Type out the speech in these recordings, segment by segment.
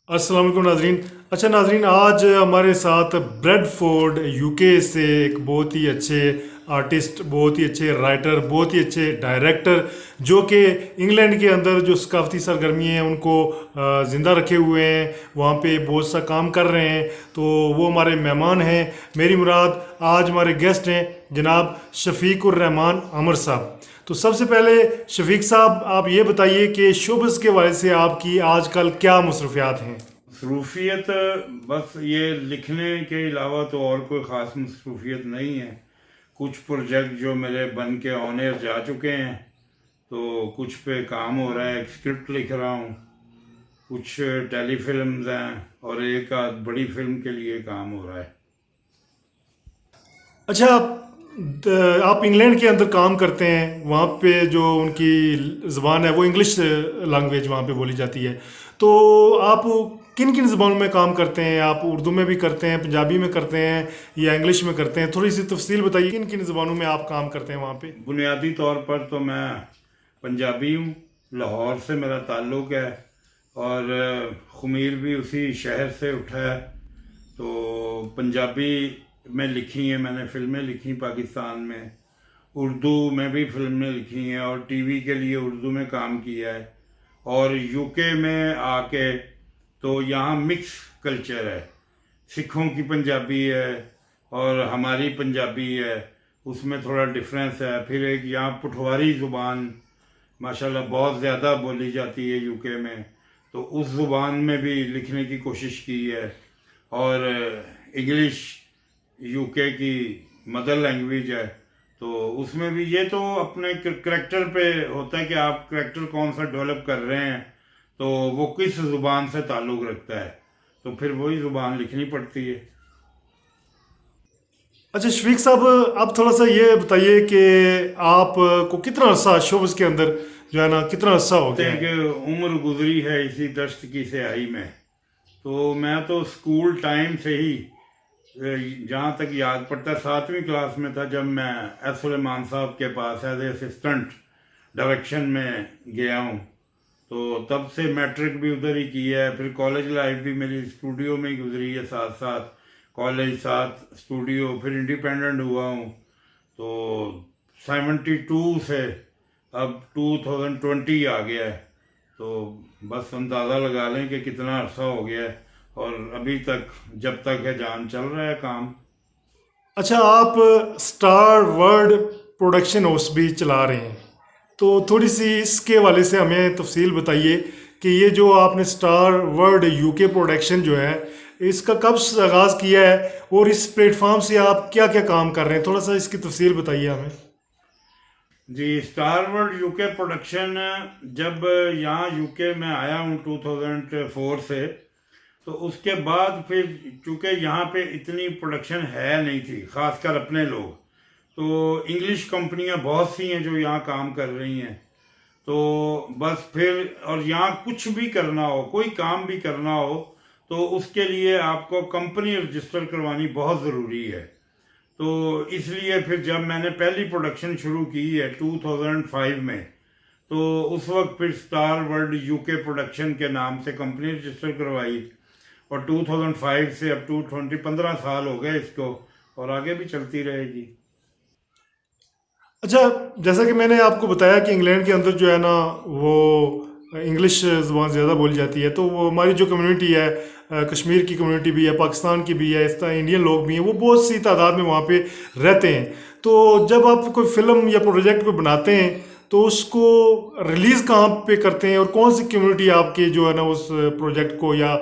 अस्सलाम वालेकुम नाजरीन। अच्छा नाजरीन, आज हमारे साथ ब्रेडफोर्ड यूके से एक बहुत ही अच्छे आर्टिस्ट, बहुत ही अच्छे राइटर, बहुत ही अच्छे डायरेक्टर, जो कि इंग्लैंड के अंदर जो सकाफती सरगर्मी हैं उनको ज़िंदा रखे हुए हैं, वहाँ पे बहुत सा काम कर रहे हैं। तो वो हमारे मेहमान हैं। मेरी मुराद आज हमारे गेस्ट हैं जनाब शफीकुर रहमान अमर साहब। तो सबसे पहले शफीक साहब, आप ये बताइए कि शोबस के हवाले से आपकी आजकल क्या मसरूफियात हैं। मसरूफियत बस ये लिखने के अलावा तो और कोई ख़ास मसरूफियत नहीं है। कुछ प्रोजेक्ट जो मेरे बन के ऑन एयर जा चुके हैं, तो कुछ पे काम हो रहा है, एक स्क्रिप्ट लिख रहा हूँ, कुछ टेलीफिल्म्स हैं और एक आध बड़ी फिल्म के लिए काम हो रहा है। अच्छा, आप इंग्लैंड के अंदर काम करते हैं, वहाँ पे जो उनकी ज़बान है वो इंग्लिश लैंग्वेज वहाँ पे बोली जाती है। तो आप किन किन ज़बानों में काम करते हैं? आप उर्दू में भी करते हैं, पंजाबी में करते हैं या इंग्लिश में करते हैं? थोड़ी सी तफसील बताइए, किन किन ज़बानों में आप काम करते हैं वहाँ पे। बुनियादी तौर पर तो मैं पंजाबी हूँ, लाहौर से मेरा ताल्लुक़ है और ख़मीर भी उसी शहर से उठा है। तो पंजाबी में लिखी हैं मैंने, फिल्में लिखी पाकिस्तान में, उर्दू में भी फिल्में लिखी हैं और टीवी के लिए उर्दू में काम किया है। और यूके में आके तो यहाँ मिक्स कल्चर है, सिखों की पंजाबी है और हमारी पंजाबी है, उसमें थोड़ा डिफरेंस है। फिर एक यहाँ पुठवारी ज़ुबान माशाल्लाह बहुत ज़्यादा बोली जाती है यूके में, तो उस ज़ुबान में भी लिखने की कोशिश की है। और इंग्लिश यूके की मदर लैंग्वेज है, तो उसमें भी ये तो अपने करेक्टर पे होता है कि आप करेक्टर कौन सा डेवलप कर रहे हैं, तो वो किस ज़ुबान से ताल्लुक़ रखता है, तो फिर वही ज़ुबान लिखनी पड़ती है। अच्छा शफीक साहब, आप थोड़ा सा ये बताइए कि आप को कितना अरसा शोबस के अंदर जो है ना, कितना अरसा हो कहते गया हैं है? कि उम्र गुजरी है इसी दश्त की स्याही में। तो मैं तो स्कूल टाइम से ही जहाँ तक याद पड़ता है 7वीं क्लास में था जब मैं एस सुलेमान साहब के पास एज ए असिस्टेंट डायरेक्शन में गया हूँ। तो तब से मैट्रिक भी उधर ही की है, फिर कॉलेज लाइफ भी मेरी स्टूडियो में ही गुजरी है, साथ साथ कॉलेज साथ स्टूडियो, फिर इंडिपेंडेंट हुआ हूँ। तो 72 से अब 2020 आ गया है, तो बस अंदाज़ा लगा लें कि कितना अरसा हो गया है और अभी तक जब तक है जान चल रहा है काम। अच्छा, आप स्टार वर्ल्ड प्रोडक्शन हाउस भी चला रहे हैं, तो थोड़ी सी इसके हवाले से हमें तफसील बताइए कि ये जो आपने स्टार वर्ल्ड यूके प्रोडक्शन जो है, इसका कब से आगाज़ किया है और इस प्लेटफॉर्म से आप क्या क्या काम कर रहे हैं? थोड़ा सा इसकी तफसील बताइए हमें। जी, स्टार वर्ल्ड यूके प्रोडक्शन जब यहाँ यूके में आया हूँ 2004 से, तो उसके बाद फिर चूँकि यहाँ पे इतनी प्रोडक्शन है नहीं थी, ख़ासकर अपने लोग, तो इंग्लिश कंपनियाँ बहुत सी हैं जो यहाँ काम कर रही हैं। तो बस फिर और यहाँ कुछ भी करना हो, कोई काम भी करना हो, तो उसके लिए आपको कंपनी रजिस्टर करवानी बहुत ज़रूरी है। तो इसलिए फिर जब मैंने पहली प्रोडक्शन शुरू की है 2005 में, तो उस वक्त फिर स्टार वर्ल्ड यूके प्रोडक्शन के नाम से कंपनी रजिस्टर करवाई और 2005 से अब टू 15 साल हो गए इसको और आगे भी चलती रहेगी। अच्छा, जैसा कि मैंने आपको बताया कि इंग्लैंड के अंदर जो है ना, वो इंग्लिश ज़ुबान ज़्यादा बोली जाती है। तो वो हमारी जो कम्युनिटी है, कश्मीर की कम्युनिटी भी है, पाकिस्तान की भी है, इस तरह इंडियन लोग भी हैं, वो बहुत सी तादाद में वहाँ पे रहते हैं। तो जब आप कोई फिल्म या प्रोजेक्ट को बनाते हैं, तो उसको रिलीज़ कहाँ पे करते हैं और कौन सी कम्युनिटी आपके जो है ना उस प्रोजेक्ट को या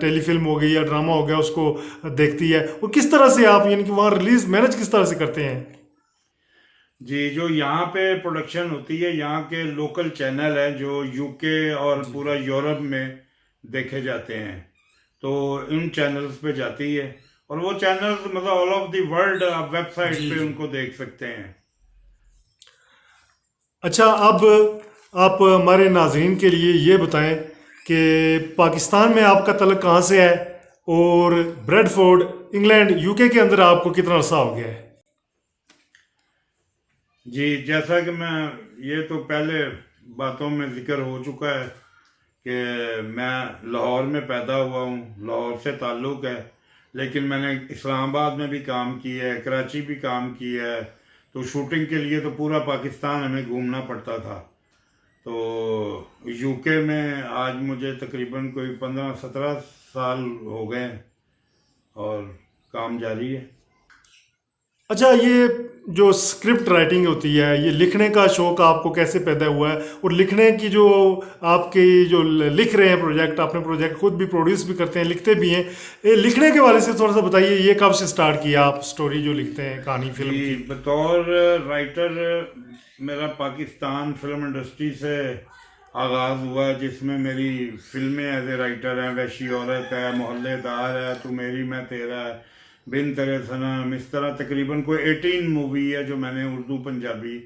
टेलीफिल्म हो गई या ड्रामा हो गया उसको देखती है, और किस तरह से आप यानी कि वहाँ रिलीज़ मैनेज किस तरह से करते हैं? जी, जो यहाँ पे प्रोडक्शन होती है, यहाँ के लोकल चैनल हैं जो यूके और जी। पूरा यूरोप में देखे जाते हैं, तो इन चैनल्स पे जाती है और वो चैनल्स मतलब ऑल ऑफ द वर्ल्ड आप वेबसाइट जी पे जी। उनको देख सकते हैं। अच्छा, अब आप हमारे नाजरीन के लिए ये बताएं कि पाकिस्तान में आपका तल्लुक कहाँ से है और ब्रेडफोर्ड इंग्लैंड यूके के अंदर आपको कितना अरसा हो गया है? जी, जैसा कि मैं ये तो पहले बातों में जिक्र हो चुका है कि मैं लाहौर में पैदा हुआ हूँ, लाहौर से ताल्लुक़ है, लेकिन मैंने इस्लामाबाद में भी काम किया है, कराची भी काम किया है। तो शूटिंग के लिए तो पूरा पाकिस्तान हमें घूमना पड़ता था। तो यूके में आज मुझे तकरीबन कोई 15-17 साल हो गए हैं और काम जारी है। अच्छा, ये जो स्क्रिप्ट राइटिंग होती है, ये लिखने का शौक आपको कैसे पैदा हुआ है? और लिखने की जो आपके जो लिख रहे हैं प्रोजेक्ट, आपने प्रोजेक्ट खुद भी प्रोड्यूस भी करते हैं, लिखते भी हैं, ये लिखने के बारे से थोड़ा सा बताइए, ये कब से स्टार्ट किया आप स्टोरी जो लिखते हैं, कहानी फिल्म जी, की? बतौर राइटर मेरा पाकिस्तान फिल्म इंडस्ट्री से आगाज़ हुआ, जिसमें मेरी फिल्में एज ए राइटर हैं, वैशी औरत है, मोहल्लेदार है, तू मेरी मैं तेरा है, बिन तेरे सनम, इस तरह तकरीबन कोई 18 मूवी है जो मैंने उर्दू पंजाबी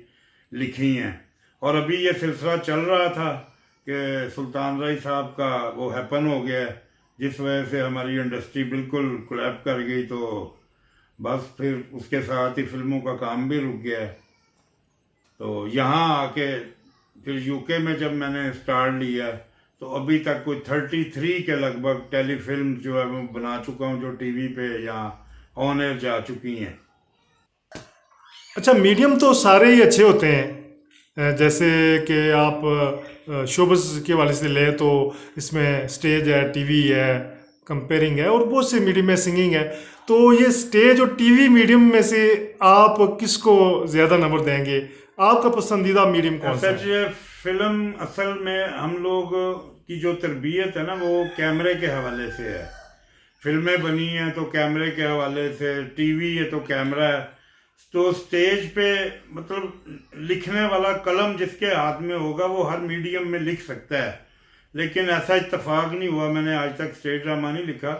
लिखी हैं। और अभी ये सिलसिला चल रहा था कि सुल्तान राय साहब का वो हैपन हो गया है, जिस वजह से हमारी इंडस्ट्री बिल्कुल कोलैप्स कर गई। तो बस फिर उसके साथ ही फिल्मों का काम भी रुक गया है। तो यहाँ आके फिर यूके में जब मैंने स्टार्ट लिया, तो अभी तक कोई 33 के लगभग टेलीफिल्म जो है वो बना चुका हूँ, जो टीवी पे या ऑन एयर जा चुकी हैं। अच्छा, मीडियम तो सारे ही अच्छे होते हैं। जैसे कि आप शोबस के वाले से लें तो इसमें स्टेज है, टीवी है, कंपेयरिंग है, और बहुत से मीडियम में सिंगिंग है। तो ये स्टेज और टीवी मीडियम में से आप किसको ज़्यादा नंबर देंगे? आपका पसंदीदा मीडियम कौन सा है? सच फिल्म असल में हम लोग की जो तरबियत है ना, वो कैमरे के हवाले से है। फिल्में बनी हैं तो कैमरे के हवाले से, टीवी है तो कैमरा है। तो स्टेज पे मतलब लिखने वाला कलम जिसके हाथ में होगा वो हर मीडियम में लिख सकता है, लेकिन ऐसा इत्तेफाक नहीं हुआ। मैंने आज तक स्टेज ड्रामा नहीं लिखा।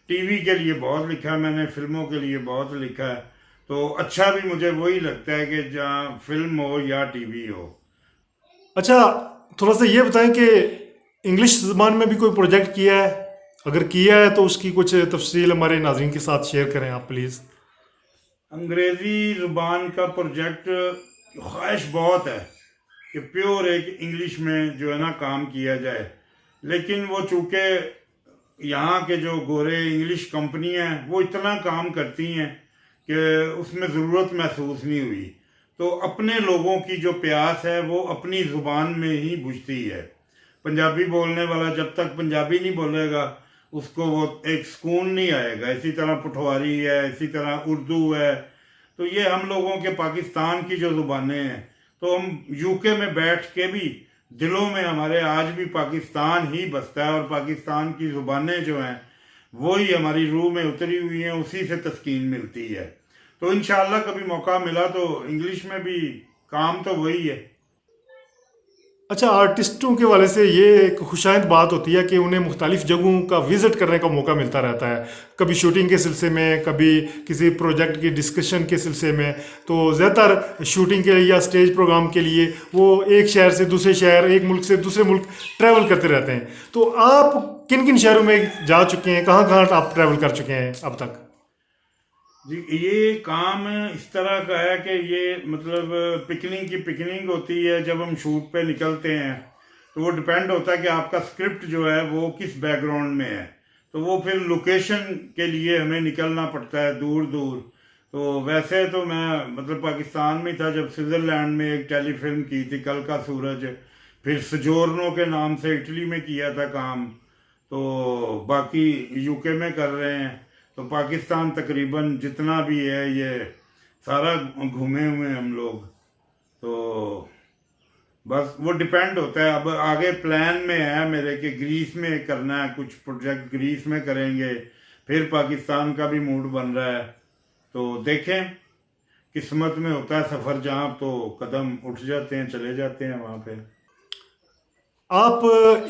टीवी के लिए बहुत लिखा मैंने, फिल्मों के लिए बहुत लिखा है। तो अच्छा भी मुझे वही लगता है कि जहाँ फिल्म हो या टीवी हो। अच्छा, थोड़ा सा ये बताएं कि इंग्लिश ज़बान में भी कोई प्रोजेक्ट किया है? अगर किया है तो उसकी कुछ तफसील हमारे नाज़रीन के साथ शेयर करें आप प्लीज़। अंग्रेज़ी ज़ुबान का प्रोजेक्ट ख्वाहिश बहुत है कि प्योर एक इंग्लिश में जो है ना काम किया जाए, लेकिन वो चूँकि यहाँ के जो गोरे इंग्लिश कंपनियाँ हैं वो इतना काम करती हैं कि उसमें ज़रूरत महसूस नहीं हुई। तो अपने लोगों की जो प्यास है वो अपनी ज़ुबान में ही बुझती है। पंजाबी बोलने वाला जब तक पंजाबी नहीं बोलेगा उसको वो एक सुकून नहीं आएगा। इसी तरह पठवारी है, इसी तरह उर्दू है। तो ये हम लोगों के पाकिस्तान की जो ज़ुबानें हैं, तो हम यूके में बैठ के भी दिलों में हमारे आज भी पाकिस्तान ही बसता है, और पाकिस्तान की ज़ुबानें जो हैं वही हमारी रूह में उतरी हुई हैं, उसी से तस्कीन मिलती है। तो इंशाल्लाह कभी मौका मिला तो इंग्लिश में भी काम तो वही है। अच्छा, आर्टिस्टों के वाले से ये एक खुशाइंद बात होती है कि उन्हें मुख्तलिफ जगहों का विज़िट करने का मौका मिलता रहता है, कभी शूटिंग के सिलसिले में, कभी किसी प्रोजेक्ट की डिस्कशन के सिलसिले में। तो ज़्यादातर शूटिंग के लिए या स्टेज प्रोग्राम के लिए वो एक शहर से दूसरे शहर, एक मुल्क से दूसरे मुल्क ट्रैवल करते रहते हैं। तो आप किन किन शहरों में जा चुके हैं, कहाँ कहाँ आप ट्रैवल कर चुके हैं अब तक? जी, ये काम इस तरह का है कि ये मतलब पिकनिक की पिकनिक होती है। जब हम शूट पे निकलते हैं तो वो डिपेंड होता है कि आपका स्क्रिप्ट जो है वो किस बैकग्राउंड में है। तो वो फिर लोकेशन के लिए हमें निकलना पड़ता है दूर दूर। तो वैसे तो मैं मतलब पाकिस्तान में था जब स्विट्ज़रलैंड में एक टेलीफिल्म की थी, कल का सूरज। फिर सजोर्नो के नाम से इटली में किया था काम। तो बाकी यूके में कर रहे हैं। तो पाकिस्तान तकरीबन जितना भी है ये सारा घूमे हुए हम लोग। तो बस वो डिपेंड होता है। अब आगे प्लान में है मेरे कि ग्रीस में करना है, कुछ प्रोजेक्ट ग्रीस में करेंगे। फिर पाकिस्तान का भी मूड बन रहा है। तो देखें, किस्मत में होता है सफ़र, जहाँ तो कदम उठ जाते हैं, चले जाते हैं वहाँ पे। आप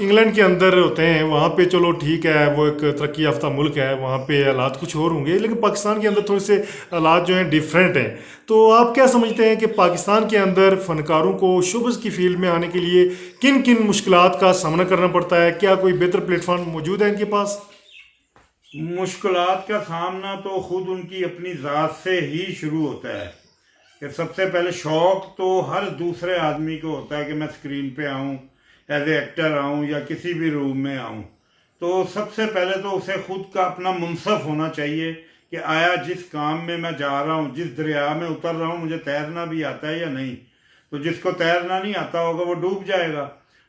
इंग्लैंड के अंदर होते हैं, वहाँ पे चलो ठीक है, वो एक तरक्की याफ्ता मुल्क है, वहाँ पे हालात कुछ और होंगे, लेकिन पाकिस्तान के अंदर थोड़े से हालात जो हैं डिफरेंट हैं। तो आप क्या समझते हैं कि पाकिस्तान के अंदर फ़नकारों को शोबज़ की फील्ड में आने के लिए किन किन मुश्किलात का सामना करना पड़ता है? क्या कोई बेहतर प्लेटफॉर्म मौजूद है इनके पास? मुश्किलात का सामना तो खुद उनकी अपनी ज़ात से ही शुरू होता है कि सबसे पहले शौक़ तो हर दूसरे आदमी को होता है कि मैं स्क्रीन पे आऊँ एज ए एक्टर आऊँ या किसी भी रूम में आऊँ, तो सबसे पहले तो उसे खुद का अपना मुनसफ होना चाहिए कि आया जिस काम में मैं जा रहा हूँ, जिस दरिया में उतर रहा हूँ, मुझे तैरना भी आता है या नहीं। तो जिसको तैरना नहीं आता होगा वो डूब जाएगा,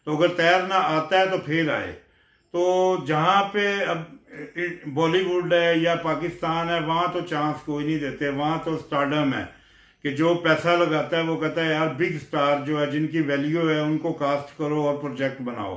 तो अगर तैरना आता है तो फिर आए। तो जहाँ पे अब बॉलीवुड है या पाकिस्तान है, वहाँ तो चांस कोई नहीं देते, वहाँ तो स्टारडम है कि जो पैसा लगाता है वो कहता है यार बिग स्टार जो है, जिनकी वैल्यू है, उनको कास्ट करो और प्रोजेक्ट बनाओ।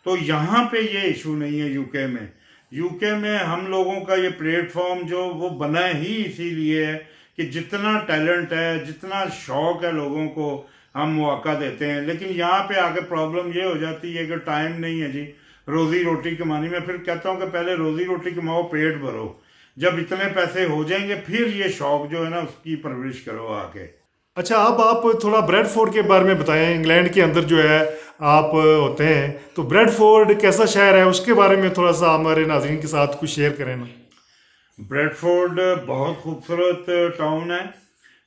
तो यहाँ पे ये इशू नहीं है यूके में। यूके में हम लोगों का ये प्लेटफॉर्म जो वो बना ही इसीलिए है कि जितना टैलेंट है, जितना शौक है लोगों को, हम मौका देते हैं। लेकिन यहाँ पे आके प्रॉब्लम ये हो जाती है कि टाइम नहीं है जी रोजी रोटी कमानी। मैं फिर कहता हूँ कि पहले रोजी रोटी कमाओ, पेट भरो, जब इतने पैसे हो जाएंगे फिर ये शौक जो है ना उसकी परवरिश करो आके। अच्छा, अब आप थोड़ा ब्रेडफोर्ड के बारे में बताएं। इंग्लैंड के अंदर जो है आप होते हैं, तो ब्रेडफोर्ड कैसा शहर है, उसके बारे में थोड़ा सा हमारे नाज़रीन के साथ कुछ शेयर करें ना। ब्रेडफोर्ड बहुत खूबसूरत टाउन है।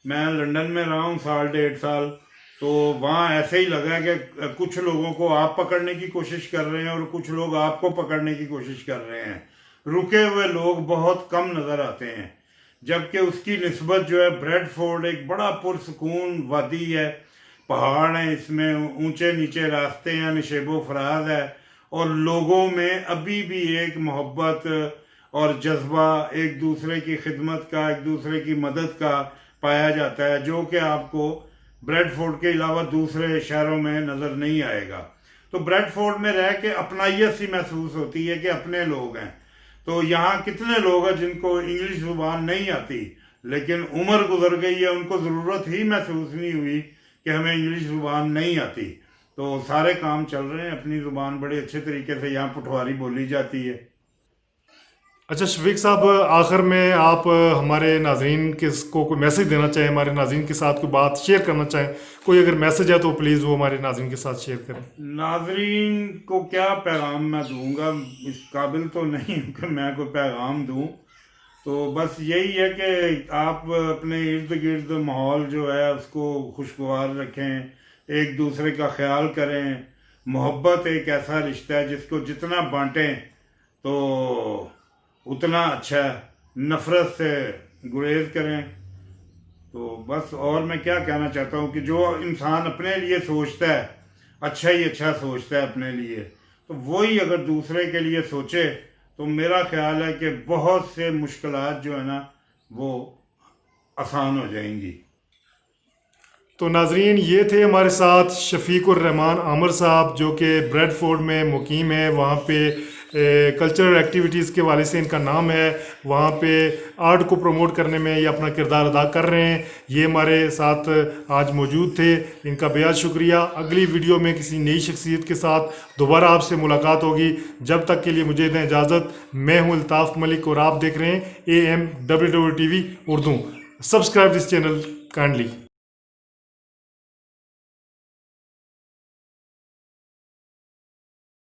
मैं लंदन में रहा हूँ 1.5 साल, तो वहाँ ऐसे ही लगा कि कुछ लोगों को आप पकड़ने की कोशिश कर रहे हैं और कुछ लोग आपको पकड़ने की कोशिश कर रहे हैं। रुके हुए लोग बहुत कम नज़र आते हैं, जबकि उसकी निस्बत जो है ब्रेडफोर्ड एक बड़ा पुरसकून वादी है। पहाड़ हैं, इसमें ऊंचे नीचे रास्ते हैं, नशेबो फराज है, और लोगों में अभी भी एक मोहब्बत और जज्बा एक दूसरे की खिदमत का, एक दूसरे की मदद का पाया जाता है, जो कि आपको ब्रेडफोर्ड के अलावा दूसरे शहरों में नज़र नहीं आएगा। तो ब्रेडफोर्ड में रह के अपनाइयत सी महसूस होती है कि अपने लोग हैं। तो यहाँ कितने लोग हैं जिनको इंग्लिश ज़ुबान नहीं आती, लेकिन उम्र गुजर गई है, उनको ज़रूरत ही महसूस नहीं हुई कि हमें इंग्लिश ज़ुबान नहीं आती। तो सारे काम चल रहे हैं, अपनी ज़ुबान बड़े अच्छे तरीके से यहाँ पटवारी बोली जाती है। अच्छा शफीक साहब, आखिर में आप हमारे नाज़रीन को कोई मैसेज देना चाहें, हमारे नाज़रीन के साथ कोई बात शेयर करना चाहें, कोई अगर मैसेज है तो प्लीज़ वो हमारे नाज़रीन के साथ शेयर करें। नाजरीन को क्या पैगाम मैं दूंगा, इस काबिल तो नहीं हूं कि मैं कोई पैगाम दूं। तो बस यही है कि आप अपने इर्द गिर्द माहौल जो है उसको खुशगवार रखें, एक दूसरे का ख्याल करें। मोहब्बत एक ऐसा रिश्ता है जिसको जितना बांटें तो उतना अच्छा है, नफ़रत से गुरेज करें। तो बस और मैं क्या कहना चाहता हूँ कि जो इंसान अपने लिए सोचता है अच्छा ही अच्छा सोचता है अपने लिए, तो वही अगर दूसरे के लिए सोचे तो मेरा ख्याल है कि बहुत से मुश्किलात जो है ना वो आसान हो जाएंगी। तो नाजरीन, ये थे हमारे साथ शफीकुर रहमान आमर साहब, जो कि ब्रेडफोर्ड में मुकीम है। वहाँ पे कल्चरल एक्टिविटीज़ के वाले से इनका नाम है। वहाँ पे आर्ट को प्रमोट करने में ये अपना किरदार अदा कर रहे हैं। ये हमारे साथ आज मौजूद थे, इनका बेहद शुक्रिया। अगली वीडियो में किसी नई शख्सियत के साथ दोबारा आपसे मुलाकात होगी। जब तक के लिए मुझे दें इजाज़त। मैं हूँ अल्ताफ़ मलिक और आप देख रहे हैं AMWW TV Urdu. Subscribe this channel kindly.